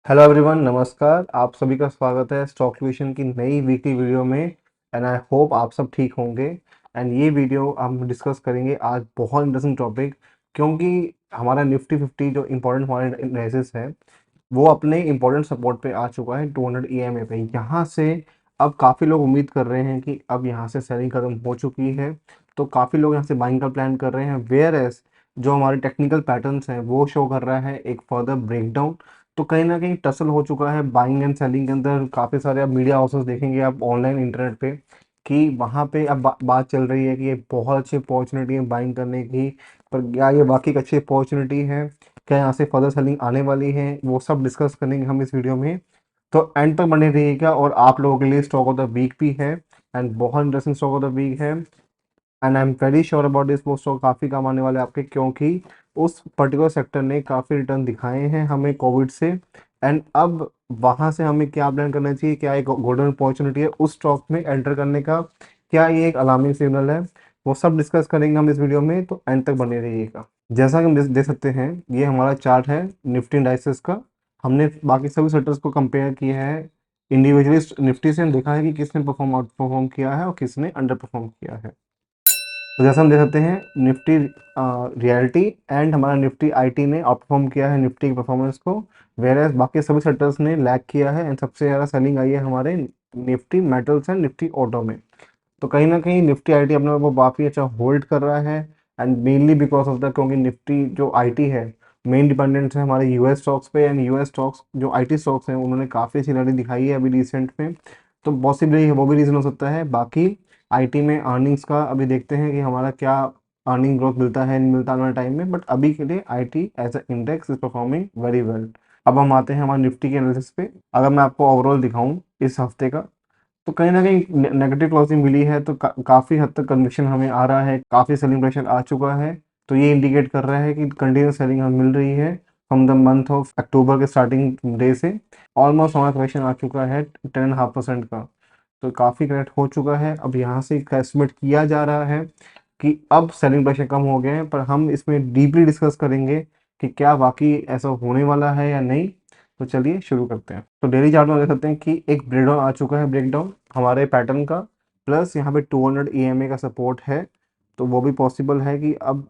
Hello everyone, नमस्कार। आप सभी का स्वागत है स्टॉक डिविजन की नई वीकली वीडियो में। एंड आई होप आप सब ठीक होंगे। एंड ये वीडियो हम डिस्कस करेंगे आज बहुत इंटरेस्टिंग टॉपिक, क्योंकि हमारा निफ्टी 50 जो इम्पोर्टेंट हमारा एनालिसिस है वो अपने इम्पोर्टेंट सपोर्ट पे आ चुका है 200 ईएमए पे। यहाँ से अब काफ़ी लोग उम्मीद कर रहे हैं कि अब यहाँ से सेलिंग खत्म हो चुकी है, तो काफ़ी लोग यहाँ से बाइंग का प्लान कर रहे हैं। वेयर एज जो हमारे टेक्निकल पैटर्न्स हैं वो शो कर रहा है एक फर्दर ब्रेकडाउन। तो कहीं ना कहीं टसल हो चुका है बाइंग एंड सेलिंग के अंदर। काफ़ी सारे आप मीडिया हाउसेस देखेंगे आप ऑनलाइन इंटरनेट पे कि वहाँ पे अब बात चल रही है कि ये बहुत अच्छी अपॉर्चुनिटी है बाइंग करने की। पर क्या ये वाकई एक अच्छी अपॉर्चुनिटी है? क्या यहाँ से फर्दर सेलिंग आने वाली है? वो सब डिस्कस करेंगे हम इस वीडियो में। तो एंड तक बने रहिएगा। और आप लोगों के लिए स्टॉक ऑफ द वीक भी है, एंड बहुत interesting stock of the week है। And I am very sure about this, वो स्टॉक काफ़ी काम आने वाले हैं आपके, क्योंकि उस पर्टिकुलर सेक्टर ने काफ़ी रिटर्न दिखाए हैं हमें कोविड से। एंड अब वहाँ से हमें क्या प्लान करना चाहिए? क्या एक गोल्डन अपॉर्चुनिटी है उस स्टॉक में एंटर करने का? क्या ये एक अलार्मिंग सिग्नल है? वो सब डिस्कस करेंगे हम इस वीडियो में, तो एंड तक बने रहिएगा। जैसा कि हम देख सकते हैं, ये हमारा चार्ट है निफ्टी इंडाइसेस का। हमने बाकी सभी सेक्टर्स को कंपेयर किया है इंडिविजुअली निफ्टी से, देखा है कि किसने परफॉर्म आउट परफॉर्म किया है और किसने अंडर परफॉर्म किया है। तो जैसा हम देख सकते हैं, निफ्टी रियलिटी एंड हमारा निफ्टी आईटी ने आउटperform किया है निफ्टी की परफॉर्मेंस को, वेयर एज बाकी सभी सेक्टर्स ने लैग किया है। एंड सबसे ज़्यादा सेलिंग आई है हमारे Nifty metals and Nifty auto में। तो कहीं ना कहीं निफ्टी आईटी अपने आप को काफ़ी अच्छा होल्ड कर रहा है। And mainly because of the, क्योंकि निफ्टी जो आईटी है मेन डिपेंडेंट है हमारे यूएस स्टॉक्स पे। एंड यूएस स्टॉक्स जो आईटी स्टॉक्स हैं उन्होंने काफ़ी अच्छी रैली दिखाई है अभी रिसेंट में। तो पॉसिबली वो भी रीज़न हो सकता है। बाकी आईटी में अर्निंग्स का अभी देखते हैं कि हमारा क्या अर्निंग ग्रोथ मिलता है नहीं मिलता आने वाले टाइम में। बट अभी के लिए IT as a index is performing very well. अब हम आते हैं हमारे निफ्टी के एनालिसिस पे। अगर मैं आपको ओवरऑल दिखाऊं इस हफ्ते का, तो कहीं न कहीं नेगेटिव क्लॉजिंग मिली है, तो काफ़ी हद तक कन्विक्शन हमें आ रहा है, काफ़ी सेलिंग प्रेशर आ चुका है। तो ये इंडिकेट कर रहा है कि कंटिन्यूअस सेलिंग हमें मिल रही है from the month of October के स्टार्टिंग डे से। ऑलमोस्ट हमारा करेक्शन आ चुका है 10.5% का, तो काफ़ी करेक्ट हो चुका है। अब यहाँ से एस्टिमेट किया जा रहा है कि अब सेलिंग प्रेशर कम हो गए हैं, पर हम इसमें डीपली डिस्कस करेंगे कि क्या वाक़ई ऐसा होने वाला है या नहीं। तो चलिए शुरू करते हैं। तो डेली चार्ट में देख सकते हैं कि एक ब्रेकडाउन आ चुका है, ब्रेकडाउन हमारे पैटर्न का, प्लस यहाँ पे 200 ईएमए का सपोर्ट है। तो वो भी पॉसिबल है कि अब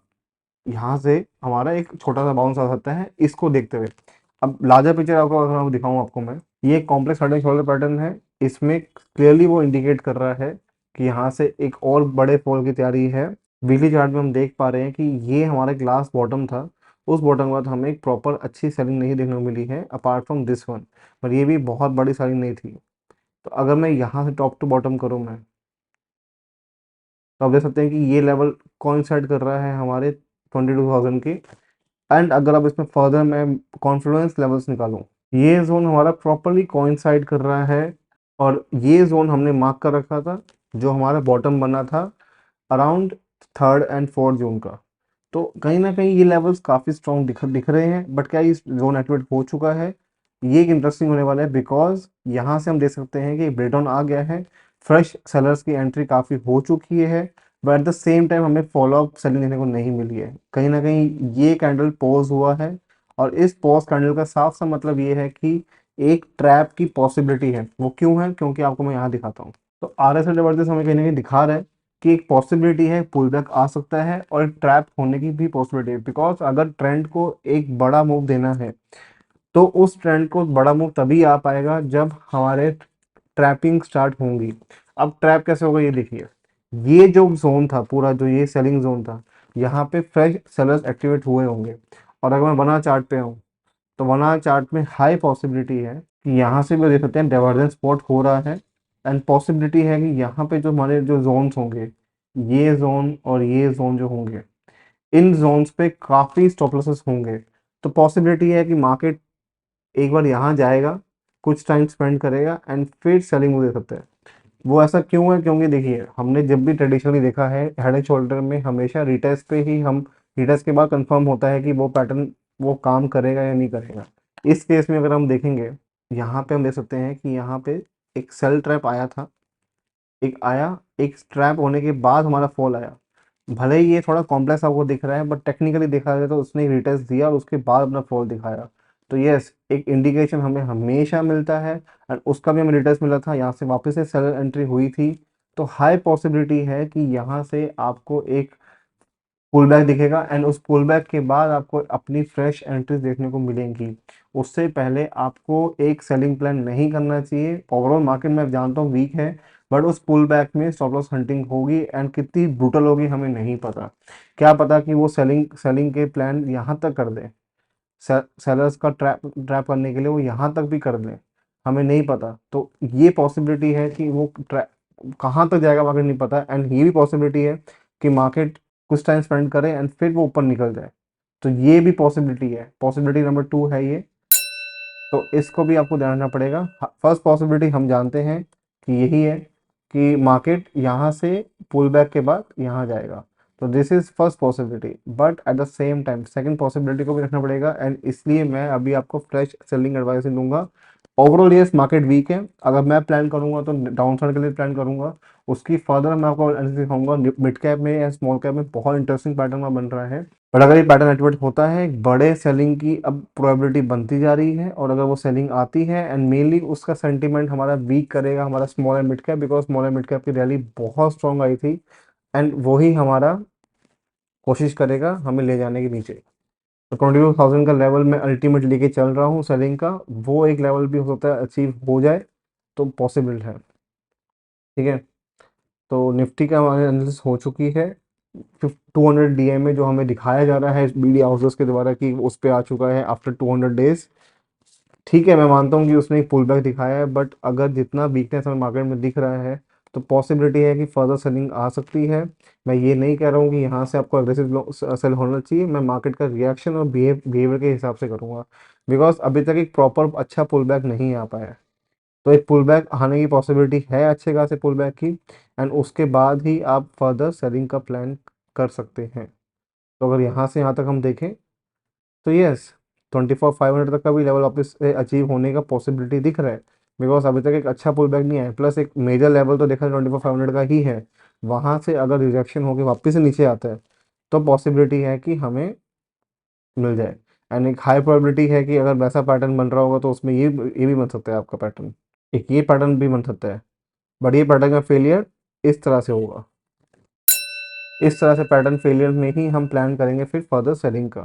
यहाँ से हमारा एक छोटा सा बाउंस आ सकता है इसको देखते हुए। अब लार्जर पिक्चर आपको अगर मैं दिखाऊँ आपको मैं, ये complex head and shoulder pattern है। इसमें क्लियरली वो इंडिकेट कर रहा है कि यहाँ से एक और बड़े फॉल की तैयारी है। वीकली चार्ट में हम देख पा रहे हैं कि ये हमारा ग्लास बॉटम था, उस बॉटम के बाद हमें एक प्रॉपर अच्छी सेलिंग नहीं देखने को मिली है अपार्ट फ्रॉम दिस वन। पर ये भी बहुत बड़ी सेलिंग नहीं थी। तो अगर मैं यहाँ से टॉप टू बॉटम करूँ मैं, तो आप देख सकते हैं कि ये लेवल कोइंसाइड कर रहा है हमारे 22,000 के। एंड अगर अब इसमें फर्दर मैं कॉन्फिडेंस लेवल्स निकालूं, ये जोन हमारा प्रॉपरली कोइंसाइड कर रहा है। और ये जोन हमने मार्क कर रखा था, जो हमारा बॉटम बना था अराउंड 3rd and 4th जून का। तो कहीं ना कहीं ये लेवल्स काफ़ी स्ट्रॉन्ग दिख रहे हैं। बट क्या ये जोन एक्टिवेट हो चुका है? ये एक इंटरेस्टिंग होने वाला है, बिकॉज यहाँ से हम देख सकते हैं कि ब्रेकडाउन आ गया है, फ्रेश सेलर्स की एंट्री काफ़ी हो चुकी है। But at the same time हमें फॉलो अप सेलिंग देखने को नहीं मिली है। कहीं ना कहीं ये कैंडल पॉज हुआ है, और इस पॉज कैंडल का साफ सा मतलब ये है कि एक ट्रैप की पॉसिबिलिटी है। वो क्यों है? क्योंकि आपको मैं यहाँ दिखाता हूँ। तो आर एस जबरदस्त हमें कहीं ना कहीं दिखा रहा है कि एक पॉसिबिलिटी है, पुल बैक आ सकता है और एक ट्रैप होने की भी पॉसिबिलिटी है। बिकॉज अगर ट्रेंड को एक बड़ा मूव देना है, तो उस ट्रेंड को बड़ा मूव तभी आ पाएगा जब हमारे ट्रैपिंग स्टार्ट होंगी। अब ट्रैप कैसे होगा ये देखिए। ये जो जोन था पूरा, जो ये सेलिंग जोन था, यहाँ पे फ्रेश सेलर्स एक्टिवेट हुए होंगे। और अगर मैं बना चार्ट पे हूँ, तो वरना चार्ट में हाई पॉसिबिलिटी है कि यहाँ से भी देख सकते हैं डाइवर्जेंस स्पॉट हो रहा है। एंड पॉसिबिलिटी है कि यहाँ पे जो हमारे जो जोन्स होंगे, ये जोन और ये जोन जो होंगे, इन जोन्स पे काफ़ी स्टॉप लॉसेस होंगे। तो पॉसिबिलिटी है कि मार्केट एक बार यहाँ जाएगा, कुछ टाइम स्पेंड करेगा एंड फिर सेलिंग मूव दे सकता है। वो ऐसा क्यों है? क्योंकि देखिए, हमने जब भी ट्रेडिशनली देखा है हेड एंड शोल्डर में हमेशा रिटेस्ट पे ही हम, रिटेस्ट के बाद कंफर्म होता है कि वो पैटर्न वो काम करेगा या नहीं करेगा। इस केस में अगर हम देखेंगे, यहाँ पे हम देख सकते हैं कि यहाँ पे एक सेल ट्रैप आया था, एक आया, एक ट्रैप होने के बाद हमारा फॉल आया। भले ही ये थोड़ा कॉम्प्लेक्स आपको दिख रहा है, बट टेक्निकली देखा जाए तो उसने रिटेस्ट दिया और उसके बाद अपना फॉल दिखाया। तो यस, एक इंडिकेशन हमें हमेशा मिलता है एंड उसका भी हमें रिटर्न मिला था, यहाँ से वापस से सेलर एंट्री हुई थी। तो हाई पॉसिबिलिटी है कि यहाँ से आपको एक पुल बैक दिखेगा एंड उस पुल बैक के बाद आपको अपनी फ्रेश एंट्रीज देखने को मिलेंगी। उससे पहले आपको एक सेलिंग प्लान नहीं करना चाहिए। ओवरऑल मार्केट में जानता हूँ वीक है, बट उस पुल बैक में स्टॉप लॉस हंटिंग होगी एंड कितनी ब्रूटल होगी हमें नहीं पता। क्या पता कि वो सेलिंग सेलिंग के प्लान यहाँ तक कर दें, सेलर्स का ट्रैप ट्रैप करने के लिए वो यहाँ तक भी कर दें, हमें नहीं पता। तो ये पॉसिबिलिटी है कि वो ट्रैप कहाँ तक जाएगा मार्केट नहीं पता, एंड ये भी पॉसिबिलिटी है कि मार्केट कुछ टाइम स्पेंड करे एंड फिर वो ऊपर निकल जाए। तो ये भी पॉसिबिलिटी है, पॉसिबिलिटी नंबर 2 है ये। तो इसको भी आपको ध्यान रखना पड़ेगा। फर्स्ट पॉसिबिलिटी हम जानते हैं कि यही है कि मार्केट यहाँ से पुल बैक के बाद यहाँ जाएगा। तो this is first possibility, but at the same time second possibility को भी रखना पड़ेगा एंड इसलिए मैं अभी आपको फ्रेश सेलिंग एडवाइस दूंगा। ओवरऑल ये मार्केट वीक है, अगर मैं प्लान करूंगा तो डाउन साइड के लिए प्लान करूंगा। उसकी फर्दर मैं आपको एनालिसिस दिखाऊंगा। मिड कैप में या स्मॉल कैप में बहुत इंटरेस्टिंग पैटर्न बन रहा है, बट अगर ये पैटर्न एक्टिवेट होता है, एक बड़े सेलिंग की अब प्रोबेबिलिटी बनती जा रही है, और अगर वो सेलिंग आती है एंड मेनली उसका सेंटीमेंट हमारा वीक करेगा हमारा small and mid cap, because small and mid cap की रैली बहुत स्ट्रॉन्ग आई थी एंड वही हमारा कोशिश करेगा हमें ले जाने के नीचे। तो 22,000 का लेवल मैं अल्टीमेट लेके चल रहा हूँ सेलिंग का, वो एक लेवल भी हो सकता है अचीव हो जाए, तो पॉसिबल है। ठीक है, तो निफ्टी का हमारे एनालिसिस हो चुकी है। 200 डीएमए जो हमें दिखाया जा रहा है बीडी हाउसेस के द्वारा कि उस पे आ चुका है आफ्टर 200 डेज। ठीक है, मैं मानता हूँ कि उसने एक पुल बैक दिखाया है, बट अगर जितना वीकनेस हमें मार्केट में दिख रहा है तो पॉसिबिलिटी है कि फर्दर सेलिंग आ सकती है। मैं ये नहीं कह रहा हूँ कि यहाँ से आपको अग्रेसिव सेल होना चाहिए, मैं मार्केट का रिएक्शन और बिहेवियर के हिसाब से करूँगा, बिकॉज अभी तक एक प्रॉपर अच्छा पुल बैक नहीं आ पाया है। तो एक पुल बैक आने की पॉसिबिलिटी है अच्छे खासे पुल बैक की, एंड उसके बाद ही आप फर्दर सेलिंग का प्लान कर सकते हैं। तो अगर यहाँ से यहाँ तक हम देखें तो यस, 24,500 तक का भी लेवल वापस से अचीव होने का पॉसिबिलिटी दिख रहा है, बिकॉज अभी तक एक अच्छा पुल बैक नहीं आया, प्लस एक मेजर लेवल तो देखा 24,500 का ही है। वहाँ से अगर रिजेक्शन होकर वापस से नीचे आता है तो पॉसिबिलिटी है कि हमें मिल जाए, एंड एक हाई प्रोबेबिलिटी है कि अगर वैसा पैटर्न बन रहा होगा तो उसमें ये भी बन सकता है आपका पैटर्न, एक ये पैटर्न भी बन सकता है। बट ये पैटर्न का फेलियर इस तरह से होगा, इस तरह से पैटर्न फेलियर में ही हम प्लान करेंगे फिर फर्दर सेलिंग का,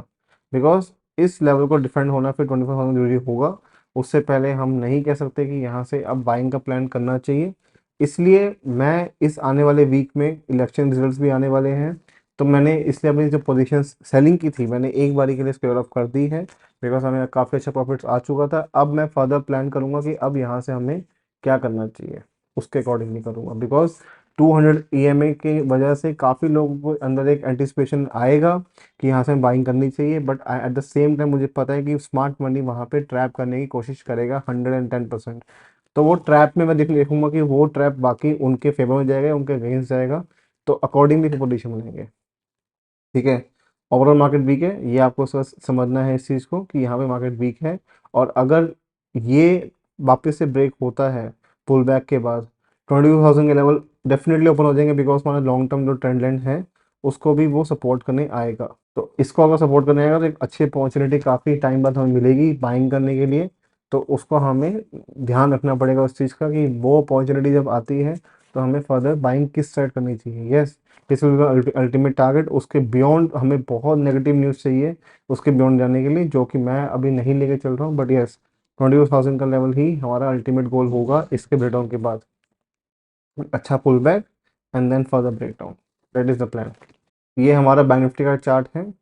बिकॉज इस लेवल को डिफेंड होना फिर 24,000 जरूरी होगा। उससे पहले हम नहीं कह सकते कि यहाँ से अब बाइंग का प्लान करना चाहिए। इसलिए मैं इस आने वाले वीक में इलेक्शन रिजल्ट्स भी आने वाले हैं, तो मैंने इसलिए अपनी जो पोजीशन सेलिंग की थी मैंने एक बारी के लिए स्क्वेयर ऑफ कर दी है, बिकॉज हमें काफ़ी अच्छा प्रॉफिट्स आ चुका था। अब मैं फर्दर प्लान करूँगा कि अब यहाँ से हमें क्या करना चाहिए, उसके अकॉर्डिंगली करूँगा, बिकॉज 200 ईएमए की वजह से काफ़ी लोगों को अंदर एक एंटिसिपेशन आएगा कि यहाँ से बाइंग करनी चाहिए, but at the same time मुझे पता है कि स्मार्ट मनी वहाँ पे ट्रैप करने की कोशिश करेगा 110%। तो वो ट्रैप में मैं देखूंगा कि वो ट्रैप बाकी उनके फेवर में जाएगा, उनके अगेंस्ट जाएगा, तो अकॉर्डिंगली पोजिशन बनाएंगे। ठीक है, ओवरऑल मार्केट वीक है, ये आपको समझना है इस चीज़ को कि यहाँ पे मार्केट वीक है, और अगर ये वापस से ब्रेक होता है पुल बैक के बाद 22,000 के लेवल डेफिनेटली ओपन हो जाएंगे, बिकॉज हमारा लॉन्ग टर्म जो ट्रेंड लाइन है उसको भी वो सपोर्ट करने आएगा। तो इसको अगर सपोर्ट करने आएगा तो एक अच्छी अपॉर्चुनिटी काफ़ी टाइम बाद हमें मिलेगी बाइंग करने के लिए। तो उसको हमें ध्यान रखना पड़ेगा उस चीज़ का कि वो अपॉर्चुनिटी जब आती है तो हमें फर्दर बाइंग किस साइड करनी चाहिए। Yes, this will ultimate target, उसके बियॉन्ड हमें बहुत नेगेटिव न्यूज़ चाहिए उसके बियॉन्ड जाने के लिए, जो कि मैं अभी नहीं लेके चल रहा हूँ, बट यस 22,000 का लेवल ही हमारा अल्टीमेट गोल होगा इसके ब्रेकडाउन के बाद। अच्छा pull back and then further breakdown, that is the plan. ये हमारा बैंक निफ्टी का चार्ट है,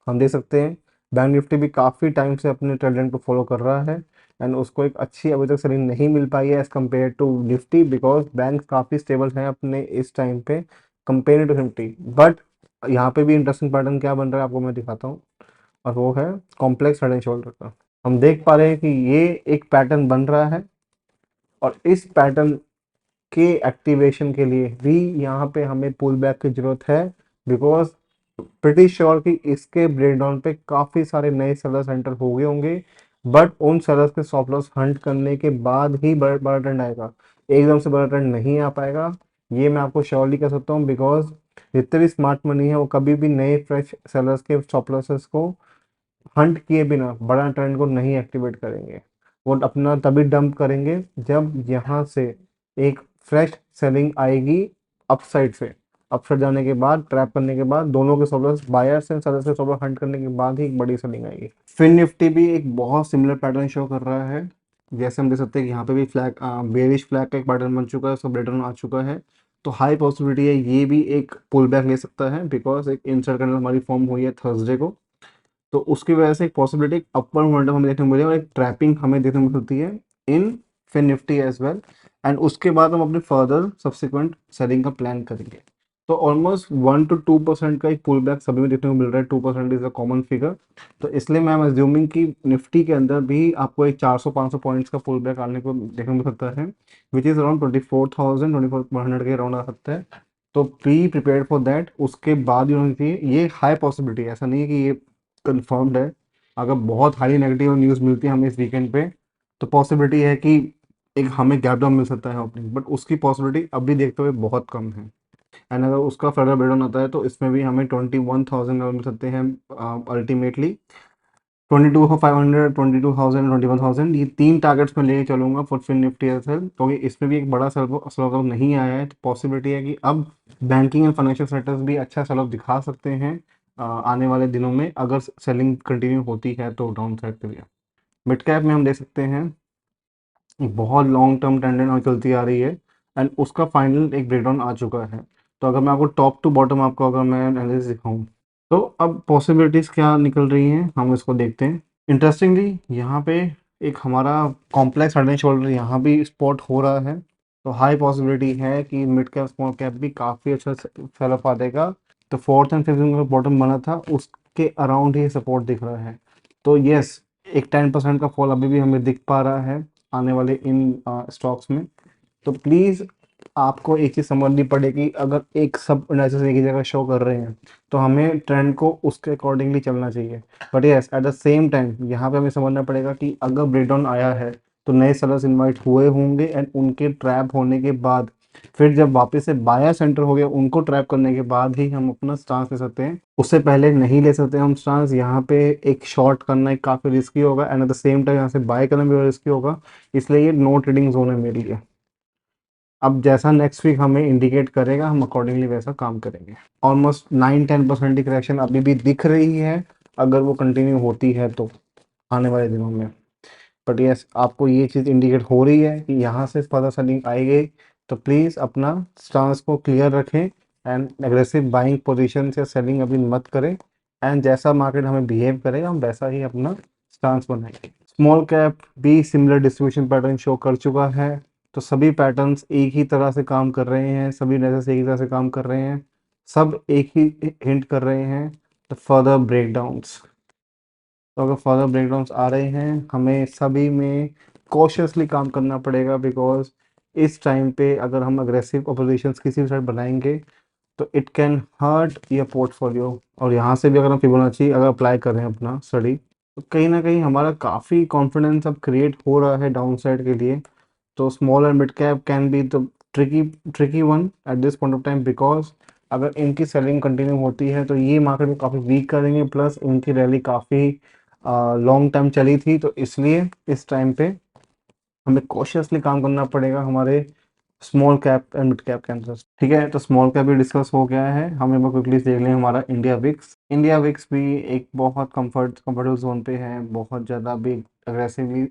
हम देख सकते हैं बैंक निफ्टी भी काफ़ी टाइम से अपने ट्रेंड लाइन को फॉलो कर रहा है, एंड उसको एक अच्छी अभी तक सेलिंग नहीं मिल पाई है as compare to Nifty, because bank काफ़ी स्टेबल हैं अपने इस टाइम पे कंपेयर टू निफ्टी। बट यहाँ पे भी इंटरेस्टिंग पैटर्न क्या बन रहा है आपको मैं दिखाता हूँ, और वो है कॉम्प्लेक्स हेड एंड शोल्डर का। हम देख पा रहे हैं कि ये एक पैटर्न बन रहा है, और इस पैटर्न के एक्टिवेशन के लिए भी यहाँ पे हमें पुल बैक की जरूरत है, बिकॉज प्रिटी श्योर कि इसके ब्रेकडाउन पे काफ़ी सारे नए सेलर्स एंटर हो गए होंगे, बट उन सेलर्स के स्टॉप लॉस हंट करने के बाद ही बड़ा ट्रेंड आएगा, एकदम से बड़ा ट्रेंड नहीं आ पाएगा। ये मैं आपको श्योरली कह सकता हूँ, बिकॉज जितने भी स्मार्ट मनी है वो कभी भी नए फ्रेश सेलर्स के स्टॉप लॉसेस को हंट किए बिना बड़ा ट्रेंड को नहीं एक्टिवेट करेंगे। वो अपना तभी डंप करेंगे जब यहाँ से एक फ्रेश सेलिंग आएगी अपसाइड से। अपसाइड जाने के बाद ट्रैप करने के बाद दोनों के सॉल्वर्स बायर्स एंड सेलर्स के सॉल्वर हंट करने के बाद ही एक बड़ी सेलिंग आएगी। फिन निफ्टी भी एक बहुत सिमिलर पैटर्न शो कर रहा है। जैसे हम देख सकते हैं कि यहाँ पे भी फ्लैग बेरिश फ्लैग का एक पैटर्न बन चुका है, सब रिटर्न आ चुका है। तो हाई पॉसिबिलिटी है ये भी एक पुल बैक ले सकता है, बिकॉज एक इंसर्ट कैंडल हमारी फॉर्म हुई है थर्सडे को। तो उसकी वजह से एक पॉसिबिलिटी अपवर मोमेंटम हमें देखने को मिलेगा और एक ट्रैपिंग हमें देखने को मिलती है in Fin Nifty as well. And उसके बाद हम अपने फर्दर सब्सिक्वेंट सेलिंग का प्लान करेंगे। तो ऑलमोस्ट 1 to 2% का एक पुल बैक सभी में देखने को मिल रहा है। 2% इज अ कॉमन फिगर। तो इसलिए मैं अज्यूमिंग कि निफ्टी के अंदर भी आपको एक 400-500 पॉइंट्स का पुल बैक आने को देखने को मिल सकता है, विच इज़ अराउंड 24,000 24,100 के अराउंड आ सकता है। तो बी प्रिपेयर्ड फॉर दैट। उसके बाद ये हाई पॉसिबिलिटी है, ऐसा नहीं है कि ये कंफर्म्ड है। अगर बहुत हाईली नेगेटिव न्यूज़ मिलती है हमें इस वीकेंड पे, तो पॉसिबिलिटी है कि एक हमें गैप डाउन मिल सकता है ओपनिंग, बट उसकी पॉसिबिलिटी अभी देखते हुए बहुत कम है। एंड अगर उसका फर्दर ब्रेक डाउन आता है तो इसमें भी हमें 21,000 मिल सकते हैं अल्टीमेटली। 22,500, 22,000, 21,000, ये तीन टारगेट्स में लेके चलूंगा for fin Nifty as well, क्योंकि इसमें भी एक बड़ा सेल नहीं आया है। तो पॉसिबिलिटी है कि अब बैंकिंग एंड फाइनेंशियल सेक्टर्स भी अच्छा सेल दिखा सकते हैं आने वाले दिनों में, अगर सेलिंग कंटिन्यू होती है तो डाउन साइड पे भी। मिड कैप में हम देख सकते हैं एक बहुत लॉन्ग टर्म ट्रेंड और चलती आ रही है, एंड उसका फाइनल एक ब्रेकडाउन आ चुका है। तो अगर मैं आपको टॉप टू बॉटम आपको अगर मैं एनालिसिस दिखाऊं, तो अब पॉसिबिलिटीज़ क्या निकल रही हैं हम इसको देखते हैं। इंटरेस्टिंगली यहाँ पे एक हमारा कॉम्प्लेक्स हेड एंड शोल्डर यहाँ भी स्पॉट हो रहा है। तो हाई पॉसिबिलिटी है कि मिड कैप स्मॉल कैप भी काफ़ी अच्छा सेल ऑफ आ देगा। तो फोर्थ एंड फिफ्थ का बॉटम बना था उसके अराउंड ही सपोर्ट दिख रहा है। तो यस, एक 10% का फॉल अभी भी हमें दिख पा रहा है आने वाले इन स्टॉक्स में। तो प्लीज़ आपको एक चीज़ समझनी पड़ेगी, अगर एक सब एनालिसिस एक ही जगह शो कर रहे हैं तो हमें ट्रेंड को उसके अकॉर्डिंगली चलना चाहिए। But yes, at the same time यहाँ पे हमें समझना पड़ेगा कि अगर ब्रेकडाउन आया है तो नए सेलर्स इनवाइट हुए होंगे, एंड उनके ट्रैप होने के बाद फिर जब वापस से बायर सेंटर हो गया उनको ट्रैप करने के बाद ही हम अपना स्टांस ले सकते हैं। उससे पहले नहीं ले सकते हम स्टांस। यहाँ पे एक शॉर्ट करना एक काफ़ी रिस्की होगा, and at the same time यहाँ से बाय करना भी रिस्की होगा। इसलिए ये नो ट्रेडिंग जोन है मेरे लिए। अब जैसा नेक्स्ट वीक हमें इंडिकेट करेगा हम अकॉर्डिंगली वैसा काम करेंगे। ऑलमोस्ट 9-10% की करेक्शन अभी भी दिख रही है, अगर वो कंटिन्यू होती है तो आने वाले दिनों में। बट यस, आपको ये चीज़ इंडिकेट हो रही है कि यहाँ से फर्दर सेलिंग आएगी। तो प्लीज़ अपना स्टांस को क्लियर रखें एंड एग्रेसिव बाइंग पोजीशन से सेलिंग अभी मत करें। एंड जैसा मार्केट हमें बिहेव करेगा हम वैसा ही अपना स्टांस बनाएंगे। स्मॉल कैप भी सिमिलर डिस्ट्रीब्यूशन पैटर्न शो कर चुका है। तो सभी पैटर्न्स एक ही तरह से काम कर रहे हैं, सभी एनालिसिस एक ही तरह से काम कर रहे हैं, सब एक ही हिंट कर रहे हैं द फर्दर ब्रेकडाउन्स। तो अगर फर्दर ब्रेकडाउन्स आ रहे हैं हमें सभी में कॉशियसली काम करना पड़ेगा, बिकॉज इस टाइम पे अगर हम अग्रेसिव अपोजिशंस किसी भी साइड बनाएंगे तो it can hurt your portfolio. और यहाँ से भी अगर हम फिबोनाची अगर अप्लाई कर रहे हैं अपना स्टडी, तो कहीं ना कहीं हमारा काफ़ी कॉन्फिडेंस अब क्रिएट हो रहा है डाउन साइड के लिए। तो small and mid cap can be the tricky tricky one at this point of time, because अगर इनकी सेलिंग कंटिन्यू होती है तो ये मार्केट में काफ़ी वीक करेंगे, प्लस इनकी रैली काफ़ी लॉन्ग टाइम चली थी। तो इसलिए इस टाइम पे हमें कॉशियसली काम करना पड़ेगा हमारे small cap and mid cap के अंदर। ठीक है, तो स्मॉल कैप भी डिस्कस हो गया है। हमें वो क्विकली देख लें हमारा इंडिया विक्स। इंडिया विक्स भी एक बहुत कंफर्टेबल जोन पे है, बहुत ज़्यादा भी अग्रेसिवली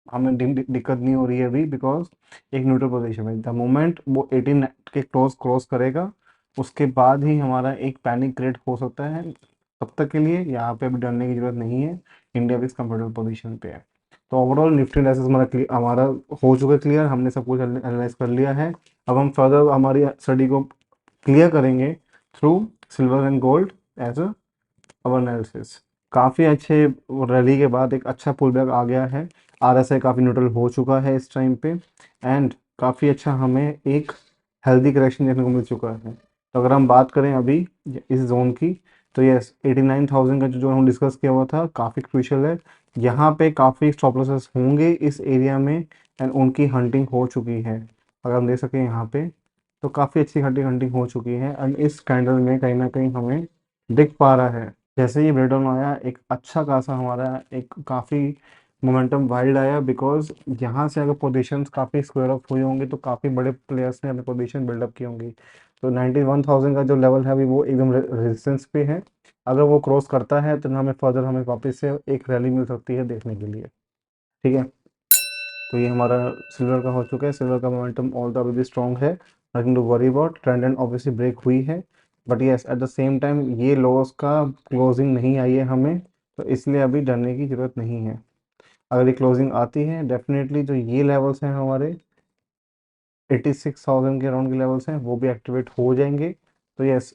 हमें दिक्कत नहीं हो रही है अभी, बिकॉज एक न्यूट्रल पोजीशन है। द मोमेंट वो 18 के क्लोज क्रॉस करेगा उसके बाद ही हमारा एक पैनिक क्रिएट हो सकता है। तब तक के लिए यहाँ पे अभी डरने की जरूरत नहीं है, इंडिया भी कंफर्टेबल पोजीशन पे है। तो ओवरऑल निफ्टी एनालिसिस हमारा हो चुका है क्लियर, हमने सब कुछ एनालाइज कर लिया है। अब हम फर्दर हमारी स्टडी को क्लियर करेंगे through silver and gold as a our analysis. काफ़ी अच्छे रैली के बाद एक अच्छा पुल बैक आ गया है। आरएसआई काफ़ी न्यूट्रल हो चुका है इस टाइम पे, एंड काफ़ी अच्छा हमें एक हेल्दी करेक्शन देखने को मिल चुका है। तो अगर हम बात करें अभी इस जोन की, तो यस 89,000 का जो हम डिस्कस किया हुआ था काफ़ी क्रूशियल है। यहाँ पे काफ़ी स्टॉप लॉसेस होंगे इस एरिया में, एंड उनकी हंटिंग हो चुकी है। अगर हम देख सकें यहाँ पे, तो काफ़ी अच्छी हंटिंग हंटिंग हो चुकी है, एंड इस कैंडल में कहीं ना कहीं हमें दिख पा रहा है जैसे ये ब्रेकडाउन आया, एक अच्छा खासा हमारा एक काफ़ी मोमेंटम वाइड आया, बिकॉज यहाँ से अगर पोजीशंस काफ़ी स्क्वायर अप हुई होंगी तो काफ़ी बड़े प्लेयर्स ने अपनी पोजीशन बिल्डअप की होंगी। तो 91,000 का जो लेवल है अभी वो एकदम रेजिस्टेंस पे है। अगर वो क्रॉस करता है तो हमें वापस से एक रैली मिल सकती है देखने के लिए। ठीक है, तो ये हमारा सिल्वर का हो चुका है। सिल्वर का मोमेंटम ऑल द अभी भी स्ट्रॉन्ग है, nothing to worry about. Trend and obviously break हुई है, but yes at the same time ये लॉस का क्लोजिंग नहीं आई है हमें, तो इसलिए अभी डरने की ज़रूरत नहीं है। अगर ये क्लोजिंग आती है डेफिनेटली जो ये लेवल्स हैं हमारे 86,000 के अराउंड के लेवल्स हैं वो भी एक्टिवेट हो जाएंगे। तो यस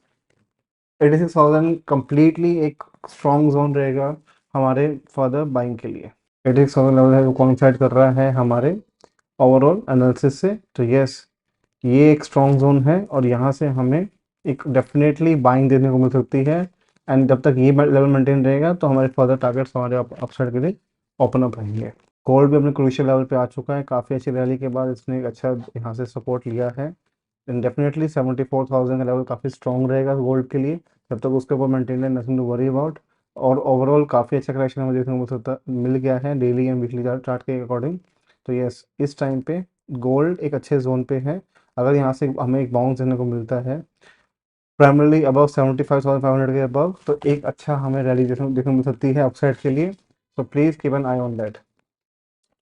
86,000 कंप्लीटली एक स्ट्रॉन्ग जोन रहेगा हमारे फर्दर बाइंग के लिए। 86,000 लेवल है वो कोइंसाइड कर रहा है हमारे ओवरऑल एनालिसिस से। तो यस ये एक स्ट्रॉन्ग जोन है और यहाँ से हमें एक डेफिनेटली बाइंग देखने को मिल सकती है। एंड जब तक ये लेवल मेंटेन रहेगा तो हमारे फर्दर टारगेट्स हमारे अपसाइड के लिए ओपन अप रहेंगे। गोल्ड भी अपने क्रूशियल लेवल पे आ चुका है, काफ़ी अच्छी रैली के बाद इसने एक अच्छा यहाँ से सपोर्ट लिया है। एंड डेफिनेटली 74,000 का लेवल काफ़ी स्ट्रॉन्ग रहेगा गोल्ड के लिए, जब तक उसके ऊपर मेंटेन है, नथिंग टू वरी अबाउट। और ओवरऑल काफ़ी अच्छा करेक्शन हमें देखने को मिल गया है डेली एंड वीकली चार्ट के अकॉर्डिंग। तो यस इस टाइम पे गोल्ड एक अच्छे जोन पे है। अगर यहाँ से हमें एक बाउंस देखने को मिलता है प्राइमरली अबव 75,500 के अबव, तो एक अच्छा हमें रैली देखने को मिल सकती है अपसाइड के लिए। तो please keep an I on that.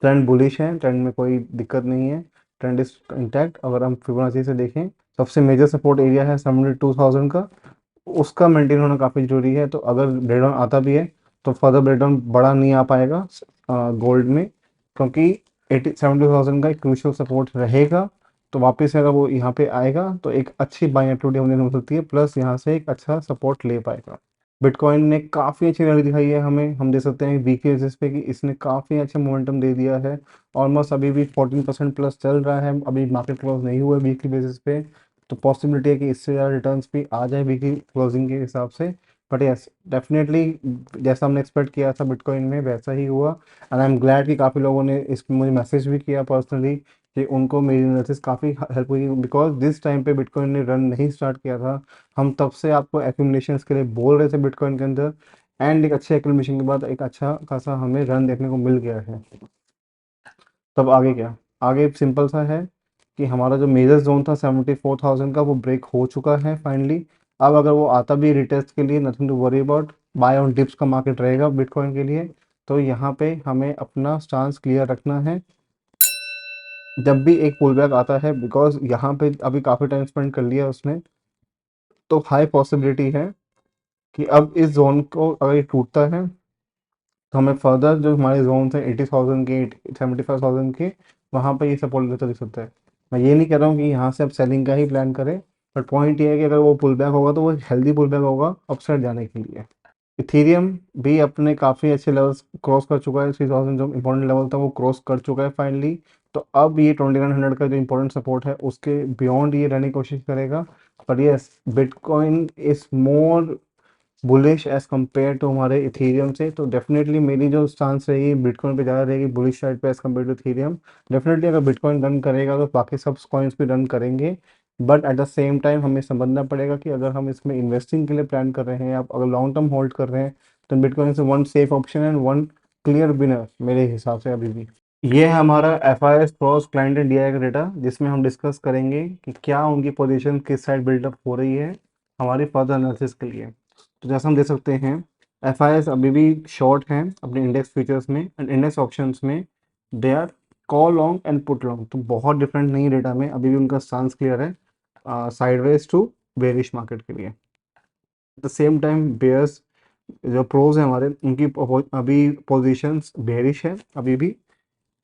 Trend bullish है, ट्रेंड में कोई दिक्कत नहीं है, ट्रेंड इज इंटैक्ट। अगर हम फिबोनाची से देखें, सबसे मेजर सपोर्ट एरिया है 72,000 का, उसका मेंटेन होना काफ़ी ज़रूरी है। तो अगर ब्रेकडाउन आता भी है तो फर्दर ब्रेकडाउन बड़ा नहीं आ पाएगा गोल्ड में, क्योंकि 70,000 का एक क्रूशियल सपोर्ट रहेगा। तो वापस से अगर वो यहाँ पे आएगा तो एक अच्छी बाइंग एक्टिविटी हमें देखने को मिल सकती है, प्लस यहाँ से एक अच्छा सपोर्ट ले पाएगा। बिटकॉइन ने काफ़ी अच्छी रैली दिखाई है हमें, हम देख सकते हैं वीकली बेसिस पे कि इसने काफ़ी अच्छा मोमेंटम दे दिया है। ऑलमोस्ट अभी भी 14% प्लस चल रहा है, अभी मार्केट क्लोज नहीं हुआ है वीकली बेसिस पे। तो पॉसिबिलिटी है कि इससे ज़्यादा रिटर्न्स भी आ जाए वीकली क्लोजिंग के हिसाब से। बट यस डेफिनेटली जैसा हमने एक्सपेक्ट किया था बिटकॉइन में वैसा ही हुआ। एंड आई एम ग्लैड कि काफ़ी लोगों ने इस मुझे मैसेज भी किया पर्सनली कि उनको मेरी एनालिसिस काफ़ी हेल्प हुई, बिकॉज जिस टाइम पे बिटकॉइन ने रन नहीं स्टार्ट किया था हम तब से आपको एक्यूमुलेशंस के लिए बोल रहे थे बिटकॉइन के अंदर। एंड एक अच्छे एक्यूमुलेशन के बाद एक अच्छा खासा हमें रन देखने को मिल गया है। तब आगे क्या, आगे सिंपल सा है कि हमारा जो मेजर जोन था 74,000 का वो ब्रेक हो चुका है फाइनली। अब अगर वो आता भी रिटेस्ट के लिए, nothing to worry about, buy on dips का मार्केट रहेगा बिटकॉइन के लिए। तो यहाँ पे हमें अपना स्टांस क्लियर रखना है जब भी एक पुल बैक आता है, बिकॉज यहाँ पे अभी काफ़ी टाइम स्पेंड कर लिया उसने। तो हाई पॉसिबिलिटी है कि अब इस जोन को अगर ये टूटता है तो हमें फर्दर जो हमारे जोन है 80,000 के 75,000 के, वहाँ पे ये सपोर्ट लेता दिख सकता है। मैं ये नहीं कह रहा हूँ कि यहाँ से आप सेलिंग का ही प्लान करें, बट पॉइंट ये है कि अगर वो पुल बैक होगा तो वो हेल्दी पुल बैक होगा अपसाइड जाने के लिए। इथेरियम भी अपने काफ़ी अच्छे लेवल्स क्रॉस कर चुका है, 3,000 जो इंपॉर्टेंट लेवल था वो क्रॉस कर चुका है फाइनली। तो अब ये 2900 का जो इंपॉर्टेंट सपोर्ट है उसके बियॉन्ड ये रहने की कोशिश करेगा। पर yes bitcoin is more bullish as compare to हमारे इथेरियम से। तो डेफिनेटली मेरी जो स्टांस रहेगी बिटकॉइन पे ज़्यादा रहेगी, बुलिश साइड पे as compare to Ethereum. Definitely अगर बिटकॉइन रन करेगा तो बाकी सब कॉइन्स भी रन करेंगे, but at the same time हमें समझना पड़ेगा कि अगर हम इसमें इन्वेस्टिंग के लिए प्लान कर रहे हैं या अगर लॉन्ग टर्म होल्ड कर रहे हैं तो बिटकॉइन से one safe option and one clear winner मेरे हिसाब से अभी भी। ये है हमारा F I S cross client and D I का डेटा, जिसमें हम डिस्कस करेंगे कि क्या उनकी पोजीशन किस साइड बिल्डअप हो रही है हमारी फर्दर एनालिसिस के लिए। तो जैसा हम देख सकते हैं एफ आई एस अभी भी शॉर्ट हैं अपने इंडेक्स फ्यूचर्स में एंड इंडेक्स ऑप्शंस में। They are call long and put long, तो बहुत डिफरेंट नहीं डेटा में, अभी भी उनका स्टांस क्लियर है साइडवेज टू बेरिश मार्केट के लिए। At the same time bears जो प्रोज हैं हमारे उनकी अभी पोजीशंस बेरिश है अभी भी।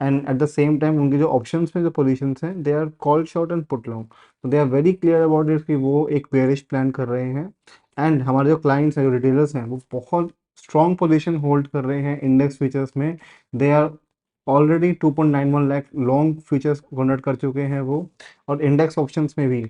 And at the same time उनके जो ऑप्शंस में जो पोजीशंस हैं they are call short and put long. तो they are very clear about it कि वो एक बेयरिश प्लान कर रहे हैं। एंड हमारे जो क्लाइंट्स हैं जो रिटेलर्स हैं वो बहुत स्ट्रॉन्ग पोजीशन होल्ड कर रहे हैं इंडेक्स फीचर्स में। They are already 2.91 lakh long futures convert कर चुके हैं वो। और इंडेक्स ऑप्शंस में भी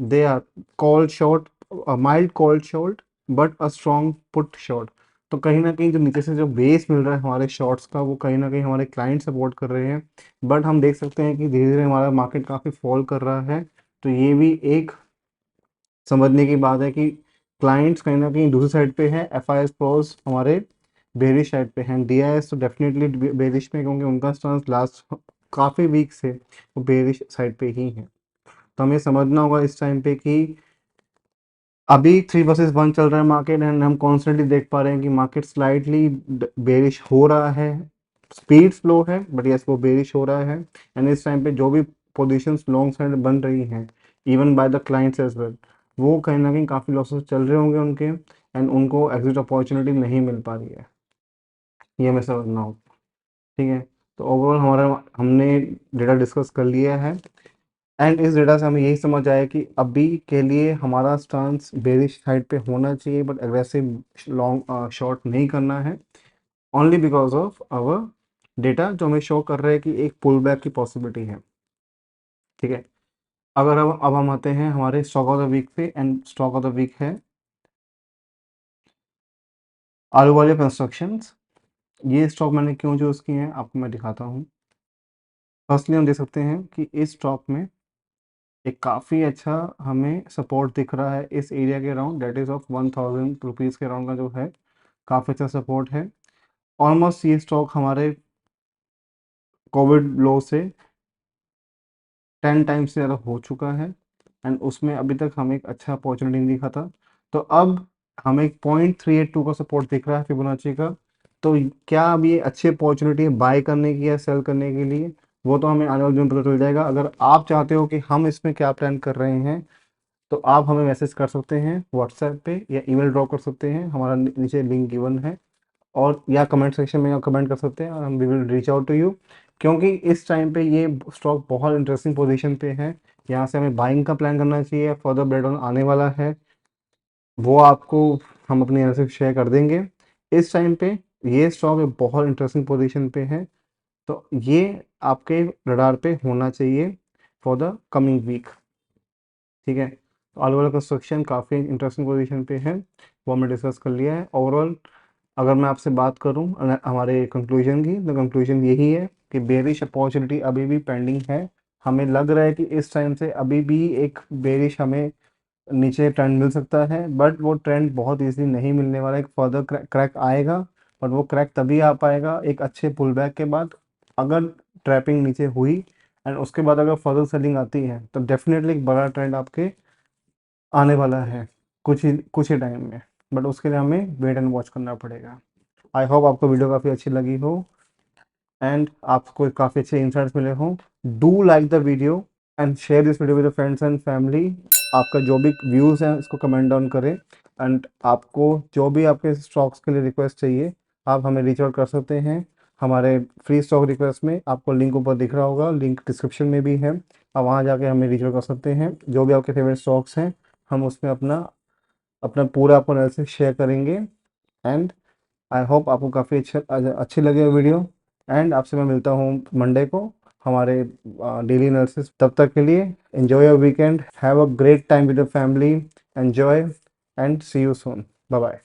they are call short, mild call short but a strong put short. तो कहीं ना कहीं जो नीचे से जो बेस मिल रहा है हमारे शॉर्ट्स का वो कहीं ना कहीं हमारे क्लाइंट सपोर्ट कर रहे हैं। बट हम देख सकते हैं कि धीरे धीरे हमारा मार्केट काफ़ी फॉल कर रहा है। तो ये भी एक समझने की बात है कि क्लाइंट्स कहीं ना कहीं दूसरी साइड पे है, FIS प्रोस हमारे बेरिश साइड पे हैं, DIS तो डेफिनेटली बेरिश में, क्योंकि उनका स्टांस लास्ट काफ़ी वीक से वो बेरिश साइड पे ही है। तो हमें समझना होगा इस टाइम पे कि अभी 3 वर्सेस 1 चल रहा है मार्केट, एंड हम कॉन्स्टेंटली देख पा रहे हैं कि मार्केट स्लाइटली बेरिश हो रहा है, स्पीड स्लो है बट यस वो बेरिश हो रहा है। एंड इस टाइम पे जो भी पोजीशंस लॉन्ग साइड बन रही हैं even by the clients as well, वो कहीं ना कहीं काफ़ी लॉसेस चल रहे होंगे उनके, एंड उनको एग्जिट अपॉर्चुनिटी नहीं मिल पा रही है, ये मैं समझना हो। ठीक है, तो ओवरऑल हमारा हमने डेटा डिस्कस कर लिया है, एंड इस डेटा से हमें यही समझ आया कि अभी के लिए हमारा स्टांस बेरिश साइड पे होना चाहिए, बट एग्रेसिव लॉन्ग शॉर्ट नहीं करना है, only because of our data जो हमें शो कर रहा है कि एक पुल बैक की पॉसिबिलिटी है। ठीक है, अगर अब हम आते हैं हमारे स्टॉक ऑफ द वीक पे, and stock of the week है आहलूवालिया कंस्ट्रक्शंस। ये स्टॉक मैंने क्यों चूज़ किए हैं आपको मैं दिखाता हूँ। फर्स्टली हम देख सकते हैं कि इस स्टॉक में एक काफ़ी अच्छा हमें सपोर्ट दिख रहा है इस एरिया के around, that is of 1000 rupees के अराउंड का जो है काफ़ी अच्छा सपोर्ट है। ऑलमोस्ट ये स्टॉक हमारे कोविड लो से 10 टाइम्स से ज़्यादा हो चुका है, एंड उसमें अभी तक हमें एक अच्छा अपॉर्चुनिटी नहीं दिखा था। तो अब हमें एक 0.382 का सपोर्ट दिख रहा है फिबोनाची का। तो क्या अब ये अच्छी अपॉर्चुनिटी है बाय करने की या सेल करने के लिए, वो तो हमें आने वाले दिन में पता चल जाएगा। अगर आप चाहते हो कि हम इसमें क्या प्लान कर रहे हैं, तो आप हमें मैसेज कर सकते हैं व्हाट्सएप पे, या ईमेल ड्रॉप कर सकते हैं, हमारा नीचे लिंक गिवन है, और या कमेंट सेक्शन में कमेंट कर सकते हैं, और हम we will reach out to you. क्योंकि इस टाइम पे ये स्टॉक बहुत इंटरेस्टिंग पोजीशन पे है, यहाँ से हमें बाइंग का प्लान करना चाहिए। फर्दर ब्रेकडाउन आने वाला है, वो आपको हम अपनी एनालिसिस शेयर कर देंगे। इस टाइम पे ये स्टॉक एक बहुत इंटरेस्टिंग पोजीशन पे है, तो ये आपके रडार पे होना चाहिए फॉर द कमिंग वीक। ठीक है, तो आलू वाला कंस्ट्रक्शन काफ़ी इंटरेस्टिंग पोजीशन पे है, वो हमने डिस्कस कर लिया है। ओवरऑल अगर मैं आपसे बात करूं हमारे कंक्लूजन की, तो कंक्लूजन यही है कि बेरिश अपॉर्चुनिटी अभी भी पेंडिंग है। हमें लग रहा है कि इस टाइम से अभी भी एक बेरिश हमें नीचे ट्रेंड मिल सकता है, बट वो ट्रेंड बहुत इजीली नहीं मिलने वाला है। एक फर्दर क्रैक आएगा, बट वो क्रैक तभी आ पाएगा एक अच्छे पुल बैक के बाद, अगर ट्रैपिंग नीचे हुई, एंड उसके बाद अगर फर्दर सेलिंग आती है तो डेफिनेटली एक बड़ा ट्रेंड आपके आने वाला है कुछ ही टाइम में, बट उसके लिए हमें वेट एंड वॉच करना पड़ेगा। आई होप आपको वीडियो काफ़ी अच्छी लगी हो, एंड आपको काफ़ी अच्छे इंसाइट्स मिले हों। Do like the video and share this video with friends and family. आपका जो भी व्यूज़ हैं इसको कमेंट डाउन करें, एंड आपको जो भी आपके स्टॉक्स के लिए रिक्वेस्ट चाहिए आप हमें रीच आउट कर सकते हैं हमारे फ्री स्टॉक रिक्वेस्ट में। आपको लिंक ऊपर दिख रहा होगा, लिंक डिस्क्रिप्शन में भी है, आप वहाँ जाके हमें रीच आउट कर सकते हैं। जो भी आपके फेवरेट स्टॉक्स हैं हम उसमें अपना अपना पूरा आपको एनालिसिस शेयर करेंगे, एंड आई होप आपको काफ़ी अच्छी लगे वीडियो। एंड आपसे मैं मिलता हूँ मंडे को हमारे डेली एनालिसिस। तब तक के लिए enjoy your weekend, have a great time with the family, enjoy and see you soon, bye bye.